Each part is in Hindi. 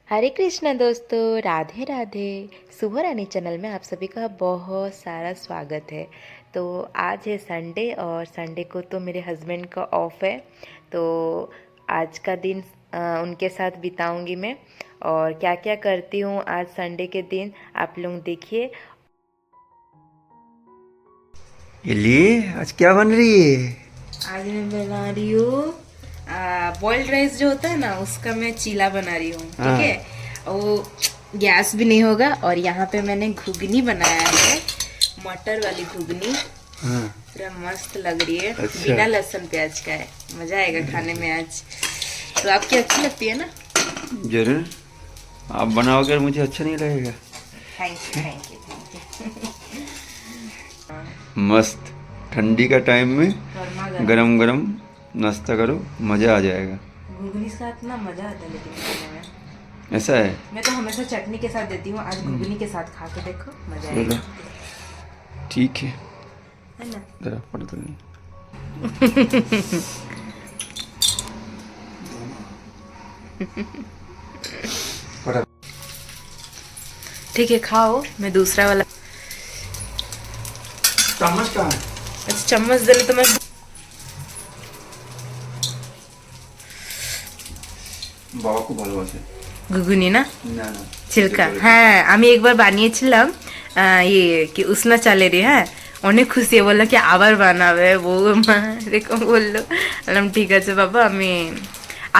हरे कृष्णा दोस्तों, राधे राधे। शुभ रानी चैनल में आप सभी का बहुत सारा स्वागत है। तो आज है संडे और संडे को तो मेरे हस्बैंड का ऑफ है। तो आज का दिन उनके साथ बिताऊंगी मैं। और क्या क्या करती हूँ आज संडे के दिन आप लोग देखिए। लिए आज क्या बन रही है? आज मैं बना रही हूँ बॉइल्ड राइस जो होता है ना, उसका मैं चीला बना रही हूँ। ठीक हाँ। है, वो गैस भी नहीं होगा। और यहाँ पे मैंने घुगनी बनाया है, मटर वाली घुगनी। हाँ। पूरा मस्त लग रही है, अच्छा। बिना लहसुन प्याज का है। मजा आएगा खाने में आज। तो आपकी अच्छी लगती है ना? जरूर। आप बनाओगे मुझे अच्छा नहीं लगेगा। Thank you thank you thank you. मस्त। ठंडी का टाइम में गर्मा गर्म गरम गरम नाश्ता करो, मज़ा आ जाएगा। घुगनी के साथ ना मजा आता है लेकिन खाने में। ऐसा है। मैं तो हमेशा चटनी के साथ देती हूँ, आज घुगनी के साथ खा के देखो, मजा चलो आएगा। ठीक है। है ना? जरा पड़ता नहीं। पड़ा। ठीक है, खाओ। मैं दूसरा वाला चम्मच कहाँ है? अच्छा चम्मच दे तो मैं বাবা খুব ভালোবাসে। ঘুগুনি না না না, চিল্কা। হ্যাঁ, আমি একবার বানিয়েছিলাম ইয়ে কি উষ্ণা চালেরই। হ্যাঁ, অনেক খুশি বললো কি আবার বানাবে বৌমা, এরকম বললো। বললাম ঠিক আছে বাবা। আমি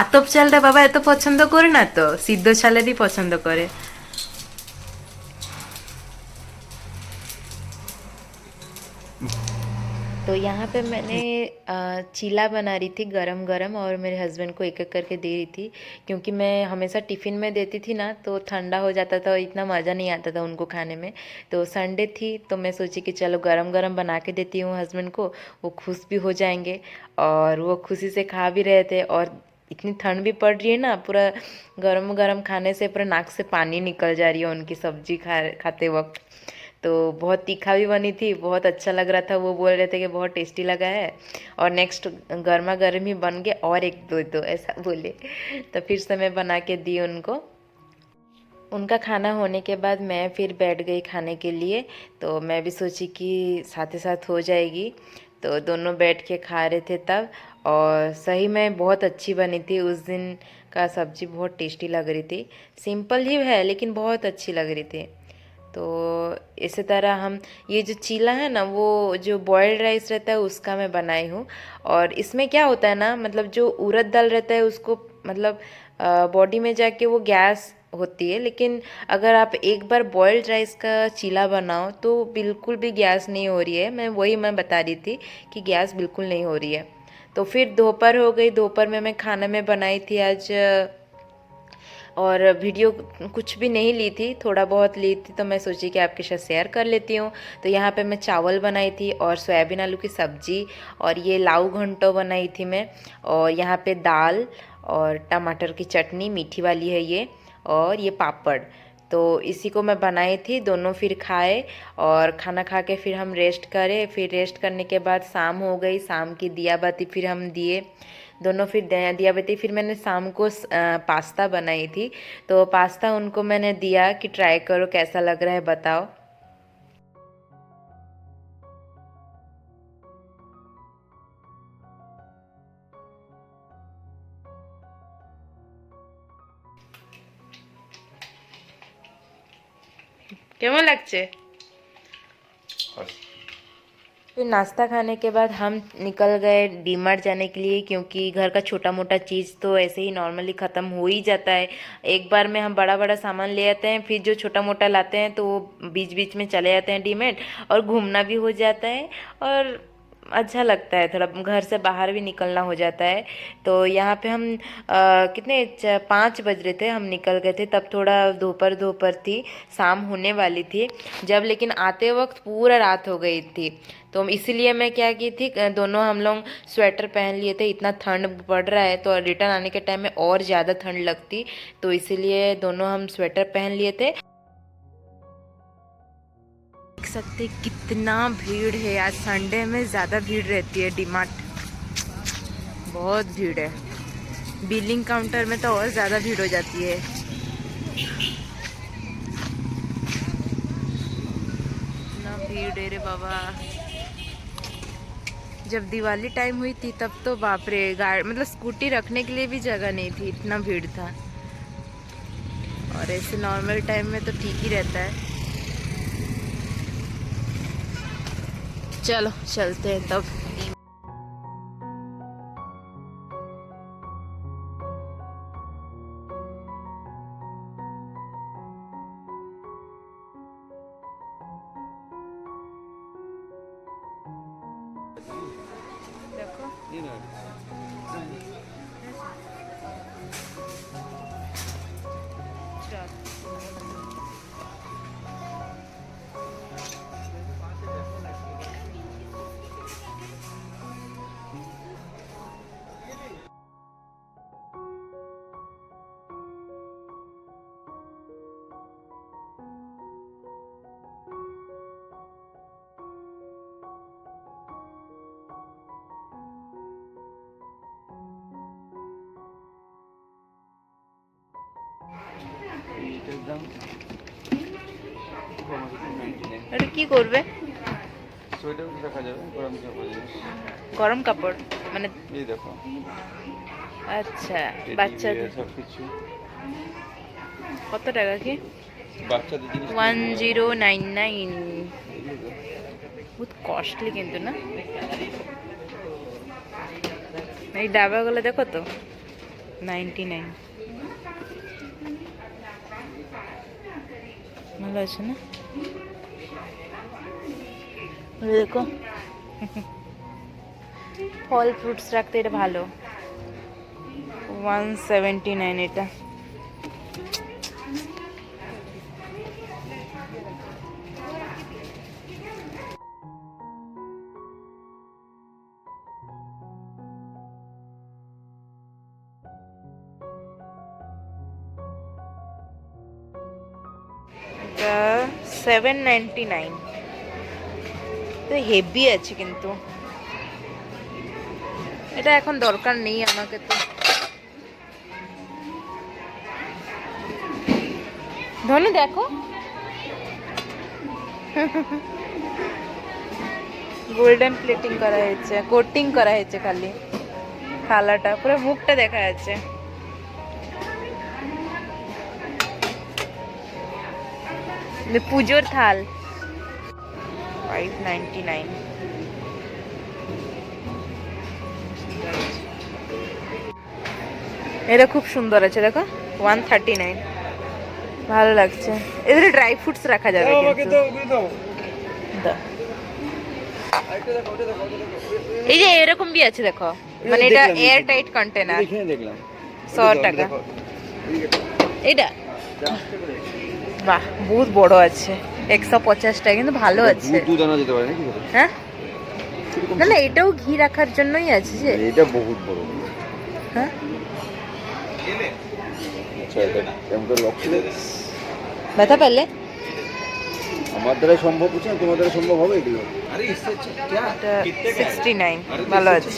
আতপ চালটা বাবা এত পছন্দ করে না, তো সিদ্ধ চালেরই পছন্দ করে। तो यहाँ पे मैंने चीला बना रही थी गरम गरम, और मेरे हस्बैंड को एक एक करके दे रही थी। क्योंकि मैं हमेशा टिफ़िन में देती थी ना, तो ठंडा हो जाता था और इतना मज़ा नहीं आता था उनको खाने में। तो संडे थी तो मैं सोची कि चलो गरम गरम बना के देती हूँ हस्बैंड को, वो खुश भी हो जाएंगे। और वो खुशी से खा भी रहे थे। और इतनी ठंड भी पड़ रही है ना, पूरा गरम गरम खाने से पूरा नाक से पानी निकल जा रही है उनकी सब्जी खाते वक्त। तो बहुत तीखा भी बनी थी, बहुत अच्छा लग रहा था। वो बोल रहे थे कि बहुत टेस्टी लगा है, और नेक्स्ट गर्मा गर्म ही बन गए और एक दो दो ऐसा बोले। तो फिर से मैं बना के दी उनको। उनका खाना होने के बाद मैं फिर बैठ गई खाने के लिए। तो मैं भी सोची कि साथ ही साथ हो जाएगी। तो दोनों बैठ के खा रहे थे तब। और सही में बहुत अच्छी बनी थी उस दिन का सब्जी, बहुत टेस्टी लग रही थी। सिंपल ही है लेकिन बहुत अच्छी लग रही थी। तो इसी तरह हम ये जो चीला है ना, वो जो बॉयल्ड राइस रहता है उसका मैं बनाई हूँ। और इसमें क्या होता है ना, मतलब जो उड़द दाल रहता है उसको मतलब बॉडी में जाके वो गैस होती है। लेकिन अगर आप एक बार बॉयल्ड राइस का चीला बनाओ तो बिल्कुल भी गैस नहीं हो रही है। मैं बता रही थी कि गैस बिल्कुल नहीं हो रही है। तो फिर दोपहर हो गई। दोपहर में मैं खाना में बनाई थी आज, और वीडियो कुछ भी नहीं ली थी, थोड़ा बहुत ली थी। तो मैं सोची कि आपके साथ शेयर कर लेती हूँ। तो यहाँ पे मैं चावल बनाई थी और सोयाबीन आलू की सब्ज़ी, और ये लाऊ घंटो बनाई थी मैं। और यहाँ पे दाल और टमाटर की चटनी मीठी वाली है ये, और ये पापड़। तो इसी को मैं बनाई थी, दोनों फिर खाए। और खाना खा के फिर हम रेस्ट करें। फिर रेस्ट करने के बाद शाम हो गई, शाम की दिया बाती फिर हम दिए दोनों। फिर दिया बत्ती फिर मैंने शाम को पास्ता बनाई थी। तो पास्ता उनको मैंने दिया कि ट्राई करो कैसा लग रहा है बताओ। কেমন লাগছে? फिर नाश्ता खाने के बाद हम निकल गए डीमार्ट जाने के लिए, क्योंकि घर का छोटा मोटा चीज़ तो ऐसे ही नॉर्मली ख़त्म हो ही जाता है। एक बार में हम बड़ा बड़ा सामान ले आते हैं, फिर जो छोटा मोटा लाते हैं तो वो बीच बीच में चले जाते हैं डीमार्ट, और घूमना भी हो जाता है। और अच्छा लगता है, थोड़ा घर से बाहर भी निकलना हो जाता है। तो यहाँ पे हम कितने 5 बज रहे थे, हम निकल गए थे तब। थोड़ा दोपहर दोपहर थी, शाम होने वाली थी जब, लेकिन आते वक्त पूरा रात हो गई थी। तो इसीलिए मैं क्या की थी, दोनों हम लोग स्वेटर पहन लिए थे। इतना ठंड पड़ रहा है तो रिटर्न आने के टाइम में और ज़्यादा ठंड लगती, तो इसीलिए दोनों हम स्वेटर पहन लिए थे। देख सकते कितना भीड़ है आज संडे में, ज़्यादा भीड़ रहती है डीमार्ट, बहुत भीड़ है। बिलिंग काउंटर में तो और ज़्यादा भीड़ हो जाती है। इतना भीड़ है रे बाबा। जब दिवाली टाइम हुई थी तब तो बाप रे, गाड़ी मतलब स्कूटी रखने के लिए भी जगह नहीं थी, इतना भीड़ था। और ऐसे नॉर्मल टाइम में तो ठीक ही रहता है। चलो चलते हैं तब। देखो এটার দাম এটা কি করবে? সোয়েটার রাখা যাবে, গরম কাপড় জিনিস। গরম কাপড় মানে? এই দেখো, আচ্ছা, টেডি বাচ্চাদের। বিয়ার সব কিছু। কত টাকা কি? বাচ্চাদের জিনিস 1099। বহুত কস্টলি কিন্তু না? এই ডাবাগুলো দেখো তো, 99। ভালো আছে না? ওই দেখো, ফল ফ্রুটস রাখতে এটা ভালো। 179 এটা। এটা 799। তো হেভি আছে কিন্তু, এটা এখন দরকার নেই আমাকে তো। ধনু দেখো, গোল্ডেন প্লেটিং করা হয়েছে, কোটিং করা হয়েছে, খালি থালাটা পুরো মুখটা দেখা যাচ্ছে। পুজোর থাল 599। এটা খুব সুন্দর আছে দেখো, 139। ভালো লাগছে। এদের ড্রাই ফ্রুটস রাখা যাবে কিন্তু। দাও। এই যে এরকম বি আছে দেখো, মানে এটা এয়ার টাইট কন্টেনার। দেখলাম 100 টাকা এটা। বাহ, বহুত বড় আছে, 150 টাকা, কিন্তু ভালো আছে। দুধ আনা যেতে পারে নাকি? হ্যাঁ, না না, এটাও ঘি রাখার জন্যই আছে যে। এটা বহুত বড়। হ্যাঁ, আচ্ছা, এটা কেমন করে লক ছিল? ব্যথা পেলে? আমার দ্বারা সম্ভব হচ্ছে না, তোমার দ্বারা সম্ভব হবে এগুলো? এটা 69, ভালো আছে।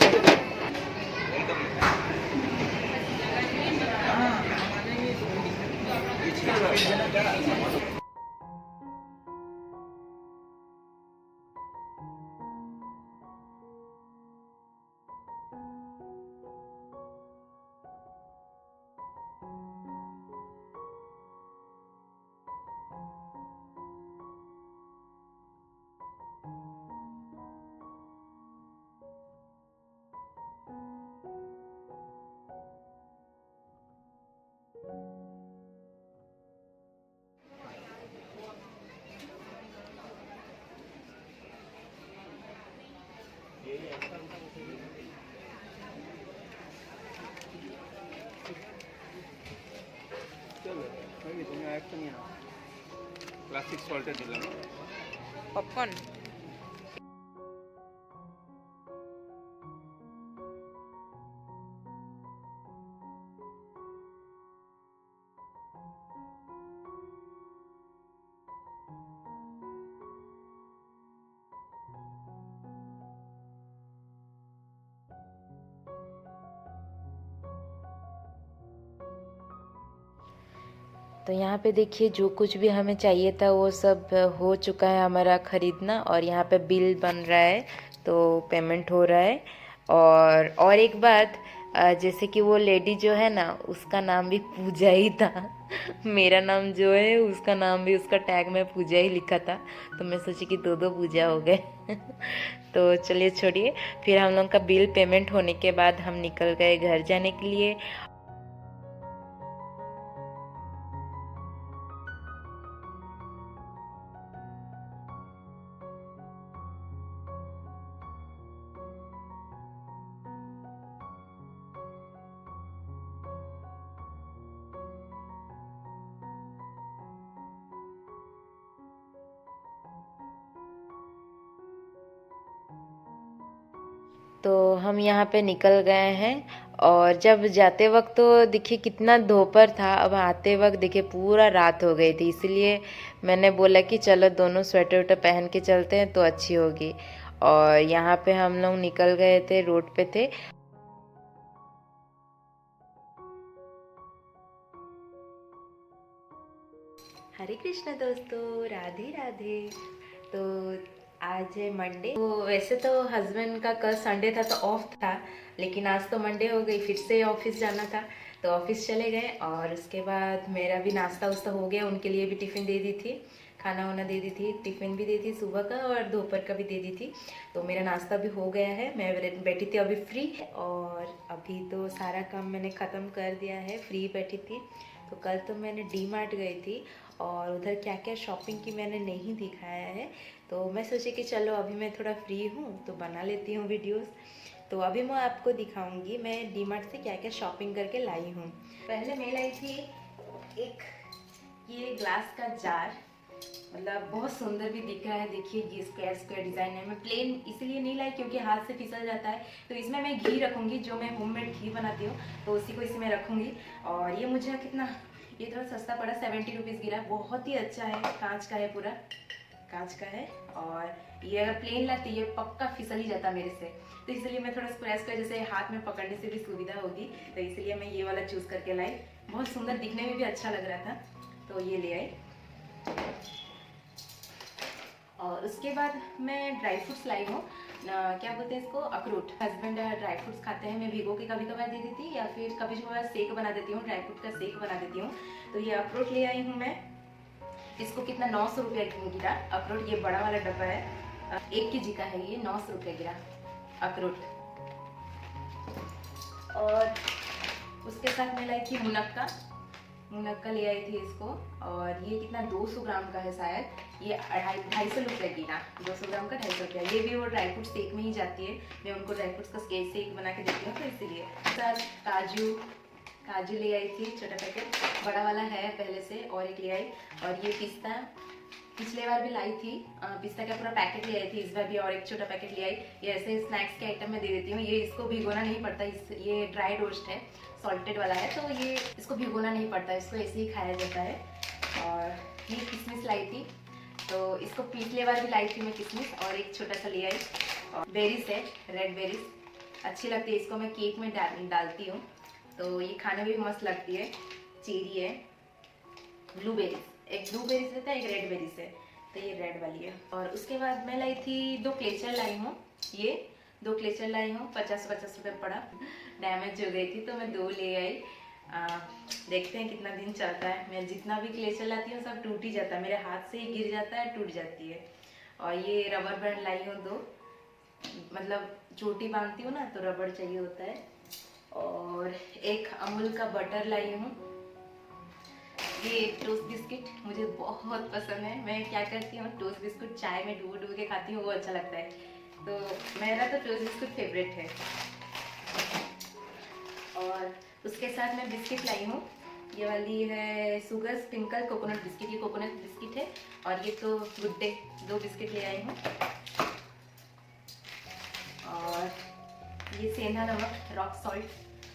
ক্লাসিক সল্টে দিলাম। পপকর্ন तो यहाँ पे देखिए जो कुछ भी हमें चाहिए था वो सब हो चुका है हमारा ख़रीदना, और यहाँ पे बिल बन रहा है तो पेमेंट हो रहा है। और एक बात, जैसे कि वो लेडी जो है ना उसका नाम भी पूजा ही था। मेरा नाम जो है उसका नाम भी उसका टैग में पूजा ही लिखा था, तो मैं सोची कि दो दो पूजा हो गए। तो चलिए छोड़िए, फिर हम लोग का बिल पेमेंट होने के बाद हम निकल गए घर जाने के लिए। तो हम यहाँ पे निकल गए हैं, और जब जाते वक्त तो देखिए कितना दोपहर था, अब आते वक्त देखिए पूरा रात हो गई थी, इसलिए मैंने बोला कि चलो दोनों स्वेटर वेटर पहन के चलते हैं तो अच्छी होगी। और यहाँ पे हम लोग निकल गए थे, रोड पे थे। हरे कृष्णा दोस्तों, राधे राधे। तो आज है मंडे। तो वैसे तो हस्बैंड का कल संडे था तो ऑफ था, लेकिन आज तो मंडे हो गई, फिर से ऑफिस जाना था तो ऑफिस चले गए। और उसके बाद मेरा भी नाश्ता वास्ता हो गया, उनके लिए भी टिफ़िन दे दी थी, खाना वाना दे दी थी, टिफ़िन भी दी थी सुबह का और दोपहर का भी दे दी थी। तो मेरा नाश्ता भी हो गया है, मैं बैठी थी अभी फ्री, और अभी तो सारा काम मैंने ख़त्म कर दिया है, फ्री बैठी थी। तो कल तो मैंने डी मार्ट गई थी, और उधर क्या क्या शॉपिंग की मैंने नहीं दिखाया है, तो मैं सोची कि चलो अभी मैं थोड़ा फ्री हूँ तो बना लेती हूँ वीडियोस। तो अभी मैं आपको दिखाऊंगी मैं डी मार्ट से क्या क्या शॉपिंग करके लाई हूँ। पहले मैं लाई थी एक ये ग्लास का जार, मतलब बहुत सुंदर भी दिख रहा है, देखिए ये स्क्वायर स्क्वायर डिज़ाइन है। मैं प्लेन इसलिए नहीं लाई क्योंकि हाथ से फिसल जाता है, तो इसमें मैं घी रखूँगी, जो मैं होममेड घी बनाती हूँ तो उसी को इसमें रखूँगी। और ये मुझे कितना, ये थोड़ा सस्ता पड़ा, 70 रुपीज़ गिरा, बहुत ही अच्छा है, कांच का है, पूरा कांच का है। और ये अगर प्लेन लाती ये पक्का फिसल ही जाता मेरे से, तो इसलिए मैं थोड़ा स्क्वायर स्क्वायर जैसे हाथ में पकड़ने से भी सुविधा होगी, तो इसलिए मैं ये वाला चूज़ करके लाई। बहुत सुंदर दिखने में भी अच्छा लग रहा था, तो ये ले आई। और उसके बाद मैं ड्राई फ्रूट्स लाई हूँ, क्या बोलते हैं इसको, अखरोट। हस्बैंड ड्राई फ्रूट्स खाते हैं, मैं भिगो के कभी कभार दे देती, या फिर कभी कभार शेक बना देती हूँ, ड्राई फ्रूट का शेक बना देती हूँ। तो ये अखरोट ले आई हूँ मैं, इसको कितना 900 रुपये गिरा अखरोट, ये बड़ा वाला डब्बा है, 1 kg का है, ये 900 रुपये गिरा अखरोट। और उसके साथ मैं लाई थी मुनक्का ले आई थी इसको, और ये कितना 200 ग्राम का है शायद, ये 250 रुपये गिरा, 200 ग्राम का 250 रुपया। ये भी वो ड्राई फ्रूट शेक में ही जाती है, मैं उनको ड्राई फ्रूट्स का शेक बना के देती हूँ, तो इसीलिए। सर काजू ले आई थी, छोटा पैकेट, बड़ा वाला है पहले से, और एक ले आई। और ये पिस्ता, पिछले बार भी लाई थी, पिस्ता का पूरा पैकेट ले आई थी, इस बार भी और एक छोटा पैकेट ले आई। ये ऐसे स्नैक्स के आइटम में दे देती हूँ, ये इसको भिगोना नहीं पड़ता, ये ड्राई रोस्ट है, सॉल्टेड वाला है, तो ये इसको भिगोना नहीं पड़ता, इसको ऐसे ही खाया जाता है। और ये किशमिश लाई थी, तो इसको पिछले बार भी लाई थी मैं किशमिश, और एक छोटा सा ले आई। और बेरीज है, रेड बेरीज अच्छी लगती है, इसको मैं केक में डालती हूँ, तो ये खाने में भी मस्त लगती है। चेरी है, ब्लूबेरीज, एक ब्लूबेरीज रहता है, एक रेड बेरीज है, तो ये रेड वाली है। और उसके बाद मैं लाई थी 2 क्लेचर लाई हूँ, ये 2 क्लेचर लाई हूँ, 50 रुपये पड़ा, डैमेज हो गई थी तो मैं 2 ले आई। देखते हैं कितना दिन चलता है, मैं जितना भी क्लेचर लाती हूँ सब टूट ही जाता है, मेरे हाथ से ही गिर जाता है, टूट जाती है। और ये रबर बैंड लाई हूँ 2, मतलब चोटी बांधती हूँ ना तो रबड़ चाहिए होता है। और एक अमूल का बटर लाई हूँ, ये टोस्ट बिस्किट मुझे बहुत पसंद है, मैं क्या करती हूँ टोस्ट बिस्कुट चाय में डुबो के खाती हूँ, वो अच्छा लगता है, तो मेरा तो टोस्ट बिस्कुट फेवरेट है। और उसके साथ मैं बिस्किट लाई हूँ, ये वाली है शुगर स्प्रिंकल कोकोनट बिस्किट, ये कोकोनट बिस्किट है। और ये तो गुड डे 2 बिस्किट ले आई हूँ। और ये सेंधा नमक रॉक सॉल्ट,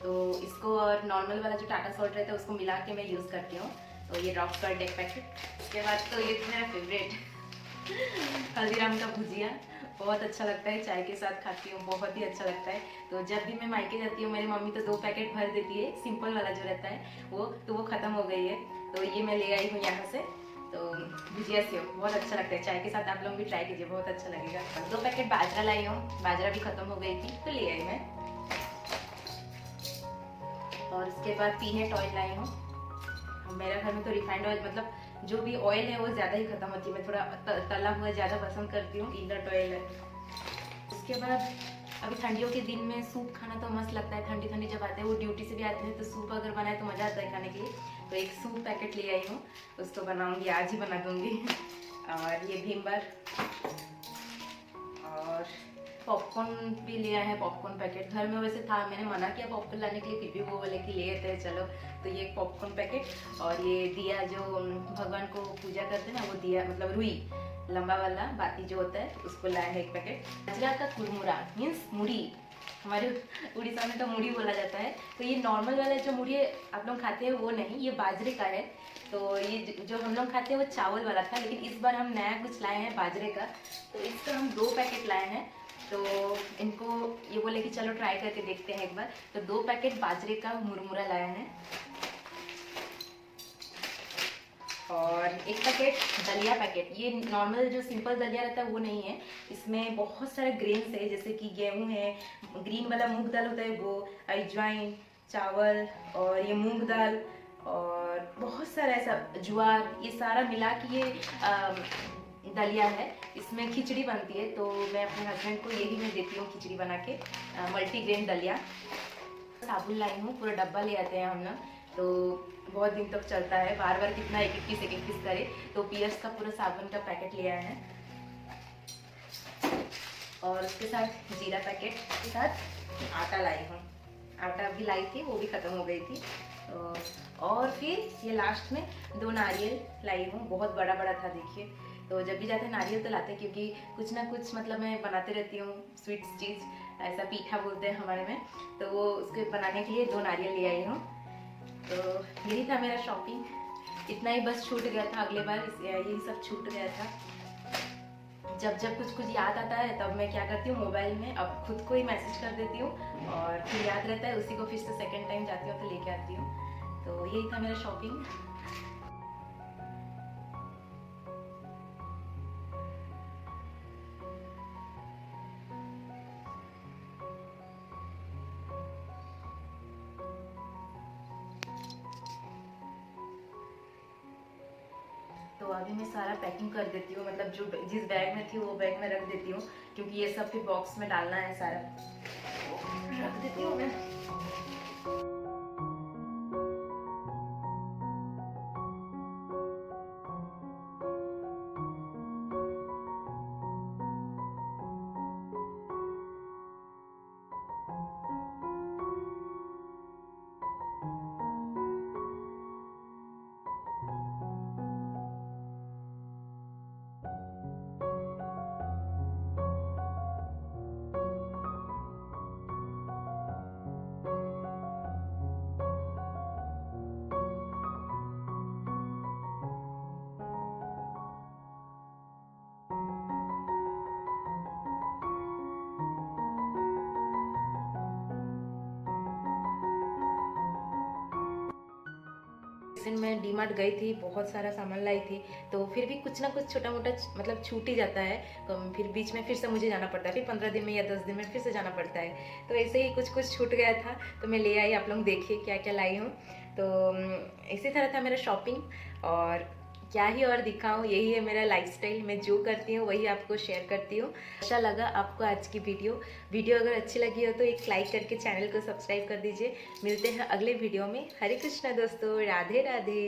तो इसको और नॉर्मल वाला जो टाटा सॉल्ट रहता है उसको मिला के मैं यूज़ करती हूँ, तो ये रॉक सॉल्ट एक पैकेट। उसके बाद तो ये मेरा फेवरेट हल्दीराम का भुजिया, बहुत अच्छा लगता है, चाय के साथ खाती हूँ, बहुत ही अच्छा लगता है। तो जब भी मैं मायके जाती हूँ मेरी मम्मी तो 2 पैकेट भर देती है, सिंपल वाला जो रहता है वो, तो वो ख़त्म हो गई है, तो ये मैं ले आई हूँ यहाँ से। तो भुजिया सेव बहुत अच्छा लगता है, चाय के साथ आप लोग भी ट्राई कीजिए, बहुत अच्छा लगेगा। 2 पैकेट बाजरा लाई हूँ, बाजरा भी खत्म हो गई थी तो ले आई मैं। और उसके बाद पीनट ऑयल लाई हूँ। मेरे घर में तो रिफाइंड ऑयल मतलब जो भी ऑयल है वो ज़्यादा ही खत्म होती है, मैं थोड़ा तला हुआ ज़्यादा पसंद करती हूँ, पीनट ऑयल है। उसके बाद अभी ठंडियों के दिन में सूप खाना तो मस्त लगता है, ठंडी ठंडी जब आते हैं, वो ड्यूटी से भी आते हैं तो सूप अगर बनाए तो मज़ा आता है खाने के लिए। तो एक सूप पैकेट ले आई हूँ, उसको बनाऊंगी, आज ही बना दूंगी। और ये भीमबर और पॉपकॉर्न भी लिया है, पॉपकॉर्न पैकेट घर में वैसे था, मैंने मना किया पॉपकॉर्न लाने के लिए, फिर भी वो बोले कि ले आते हैं चलो। तो ये पॉपकॉर्न पैकेट और ये दिया जो भगवान को पूजा करते हैं ना, वो दिया मतलब रुई लंबा वाला बाती जो होता है उसको लाया है 1 पैकेट। बाजरा का कुरमुरा मीन्स मुड़ी, हमारे उड़ीसा में तो मुड़ी बोला जाता है। तो ये नॉर्मल वाला जो मुड़ी आप लोग खाते हैं वो नहीं, ये बाजरे का है। तो ये जो हम लोग खाते हैं वो चावल वाला था, लेकिन इस बार हम नया कुछ लाए हैं बाजरे का। तो इसका हम 2 पैकेट लाए हैं। तो इनको ये बोले कि चलो ट्राई करके देखते हैं एक बार। तो 2 पैकेट बाजरे का मुरमुरा लाया है और 1 पैकेट दलिया पैकेट। ये नॉर्मल जो सिंपल दलिया रहता है वो नहीं है, इसमें बहुत सारे ग्रेन्स है, जैसे कि गेहूं है, ग्रीन वाला मूंग दाल होता है वो, अजवाइन, चावल और ये मूंग दाल और बहुत सारा ऐसा ज्वार, ये सारा मिला के ये दलिया है। इसमें खिचड़ी बनती है, तो मैं अपने हस्बैंड को यही मैं देती हूँ खिचड़ी बना के, मल्टीग्रेन दलिया। साबुन लाई हूँ, पूरा डब्बा ले आते हैं हम लोग, तो बहुत दिन तक चलता है, बार बार कितना एक पीस करे। तो पियर्स का पूरा साबुन का पैकेट ले आए हैं और उसके साथ जीरा पैकेट के साथ आटा लाई हूँ, आटा भी लाई थी वो भी ख़त्म हो गई थी। तो और फिर ये लास्ट में 2 नारियल लाई हूँ, बहुत बड़ा बड़ा था देखिए। तो जब भी जाते हैं नारियल तो लाते हैं, क्योंकि कुछ ना कुछ मतलब मैं बनाते रहती हूँ स्वीट्स चीज़, ऐसा पीठा बोलते हैं हमारे में, तो वो उसके बनाने के लिए 2 नारियल ले आई हूँ। तो यही था मेरा शॉपिंग, इतना ही बस छूट गया था, अगले बार यही सब छूट गया था। जब कुछ याद आता है तब मैं क्या करती हूँ, मोबाइल में अब खुद को ही मैसेज कर देती हूँ और फिर याद रहता है, उसी को फिर से सेकंड टाइम जाती हूँ तो लेके आती हूँ। तो यही था मेरा शॉपिंग। तो अभी मैं सारा पैकिंग कर देती हूँ, मतलब जो जिस बैग में थी वो बैग में रख देती हूँ, क्योंकि ये सब फिर बॉक्स में डालना है, सारा रख देती हूँ मैं। मैं डीमार्ट गई थी, बहुत सारा सामान लाई थी, तो फिर भी कुछ ना कुछ छोटा मोटा मतलब छूट ही जाता है। तो फिर बीच में फिर से मुझे जाना पड़ता है, फिर 15 दिन में या 10 दिन में फिर से जाना पड़ता है। तो ऐसे ही कुछ छूट गया था तो मैं ले आई, आप लोग देखिए क्या क्या लाई हूँ। तो इसी तरह था मेरा शॉपिंग, और क्या ही और दिखाऊँ, यही है मेरा लाइफस्टाइल। मैं जो करती हूँ वही आपको शेयर करती हूँ। अच्छा लगा आपको आज की वीडियो अगर अच्छी लगी हो तो एक लाइक करके चैनल को सब्सक्राइब कर दीजिए। मिलते हैं अगले वीडियो में। हरे कृष्णा दोस्तों, राधे राधे।